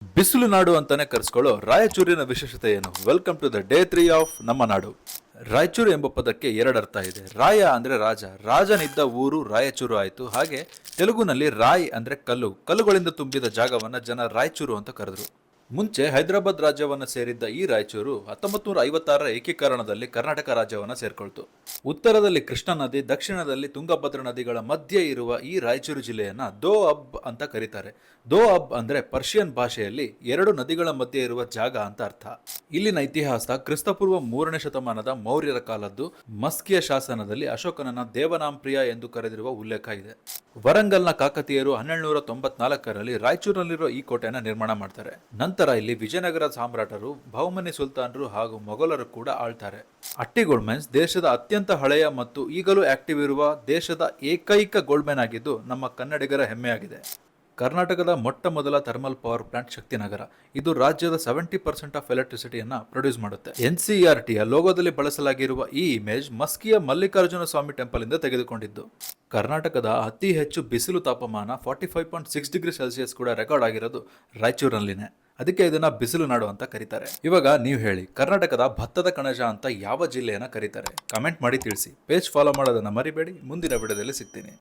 ಬಿಸಿಲು ನಾಡು ಅಂತಾನೆ ಕರೆಸ್ಕೊಳ್ಳೋ ರಾಯಚೂರಿನ ವಿಶೇಷತೆ ಏನು? Welcome to the day 3 of ನಮ್ಮ ನಾಡು. ರಾಯಚೂರು ಎಂಬ ಪದಕ್ಕೆ ಎರಡರ್ಥ ಇದೆ. ರಾಯ ಅಂದ್ರೆ ರಾಜ, ರಾಜನಿದ್ದ ಊರು ರಾಯಚೂರು ಆಯಿತು. ಹಾಗೆ ತೆಲುಗುನಲ್ಲಿ ರಾಯ್ ಅಂದ್ರೆ ಕಲ್ಲು, ಕಲ್ಲುಗಳಿಂದ ತುಂಬಿದ ಜಾಗವನ್ನ ಜನ ರಾಯಚೂರು ಅಂತ ಕರೆದ್ರು. ಮುಂಚೆ ಹೈದರಾಬಾದ್ ರಾಜ್ಯವನ್ನ ಸೇರಿದ್ದ ಈ ರಾಯಚೂರು 1956ರ ಏಕೀಕರಣದಲ್ಲಿ ಕರ್ನಾಟಕ ರಾಜ್ಯವನ್ನ ಸೇರ್ಕೊಳ್ತು. ಉತ್ತರದಲ್ಲಿ ಕೃಷ್ಣಾ ನದಿ, ದಕ್ಷಿಣದಲ್ಲಿ ತುಂಗಭದ್ರಾ ನದಿಗಳ ಮಧ್ಯೆ ಇರುವ ಈ ರಾಯಚೂರು ಜಿಲ್ಲೆಯನ್ನ ದೋ ಅಬ್ ಅಂತ ಕರೀತಾರೆ. ದೋ ಅಬ್ ಅಂದ್ರೆ ಪರ್ಷಿಯನ್ ಭಾಷೆಯಲ್ಲಿ ಎರಡು ನದಿಗಳ ಮಧ್ಯೆ ಇರುವ ಜಾಗ ಅಂತ ಅರ್ಥ. ಇಲ್ಲಿನ ಇತಿಹಾಸ ಕ್ರಿಸ್ತಪೂರ್ವ 3ನೇ ಶತಮಾನದ ಮೌರ್ಯರ ಕಾಲದ್ದು. ಮಸ್ಕಿಯ ಶಾಸನದಲ್ಲಿ ಅಶೋಕನನ್ನ ದೇವನಾಂಪ್ರಿಯ ಎಂದು ಕರೆದಿರುವ ಉಲ್ಲೇಖ ಇದೆ. ವರಂಗಲ್ನ ಕಾಕತೀಯರು 1294ರಲ್ಲಿ ರಾಯಚೂರಿನಲ್ಲಿರುವ ಈ ಕೋಟೆಯನ್ನ ನಿರ್ಮಾಣ ಮಾಡ್ತಾರೆ. ನಂತರ ಇಲ್ಲಿ ವಿಜಯನಗರ ಸಾಮ್ರಾಟರು, ಬಹುಮನಿ ಸುಲ್ತಾನರು ಹಾಗೂ ಮೊಘಲರು ಕೂಡ ಆಳ್ತಾರೆ. ಅಟ್ಟಿ ಗೋಲ್ಡ್ ಮೈನ್ಸ್ ದೇಶದ ಅತ್ಯಂತ ಹಳೆಯ ಮತ್ತು ಈಗಲೂ ಆಕ್ಟಿವ್ ಇರುವ ದೇಶದ ಏಕೈಕ ಗೋಲ್ಡ್ ಮೈನ್ ಆಗಿದ್ದು ನಮ್ಮ ಕನ್ನಡಿಗರ ಹೆಮ್ಮೆಯಾಗಿದೆ. ಕರ್ನಾಟಕದ ಮೊಟ್ಟ ಮೊದಲ ಥರ್ಮಲ್ ಪವರ್ ಪ್ಲಾಂಟ್ ಶಕ್ತಿನಗರ. ಇದು ರಾಜ್ಯದ 70% ಆಫ್ ಎಲೆಕ್ಟ್ರಿಸಿಟಿಯನ್ನ ಪ್ರೊಡ್ಯೂಸ್ ಮಾಡುತ್ತೆ. NCERTಯ ಲೋಗೋದಲ್ಲಿ ಬಳಸಲಾಗಿರುವ ಈ ಇಮೇಜ್ ಮಸ್ಕಿಯ ಮಲ್ಲಿಕಾರ್ಜುನ ಸ್ವಾಮಿ ಟೆಂಪಲ್ ಇಂದ ತೆಗೆದುಕೊಂಡಿದ್ದು. ಕರ್ನಾಟಕದ ಅತಿ ಹೆಚ್ಚು ಬಿಸಿಲು ತಾಪಮಾನ 45.6 ಡಿಗ್ರಿ ಸೆಲ್ಸಿಯಸ್ ಕೂಡ ರೆಕಾರ್ಡ್ ಆಗಿರೋದು ರಾಯಚೂರಿನಲ್ಲಿನೇ. ಅದಕ್ಕೆ ಇದನ್ನ ಬಿಸಿಲು ನಾಡು ಅಂತ ಕರೀತಾರೆ. ಇವಾಗ ನೀವು ಹೇಳಿ, ಕರ್ನಾಟಕದ ಭತ್ತದ ಕಣಜ ಅಂತ ಯಾವ ಜಿಲ್ಲೆಯನ್ನ ಕರೀತಾರೆ? ಕಮೆಂಟ್ ಮಾಡಿ ತಿಳಿಸಿ. ಪೇಜ್ ಫಾಲೋ ಮಾಡೋದನ್ನ ಮರಿಬೇಡಿ. ಮುಂದಿನ ವಿಡಿಯೋದಲ್ಲಿ ಸಿಗ್ತೀನಿ.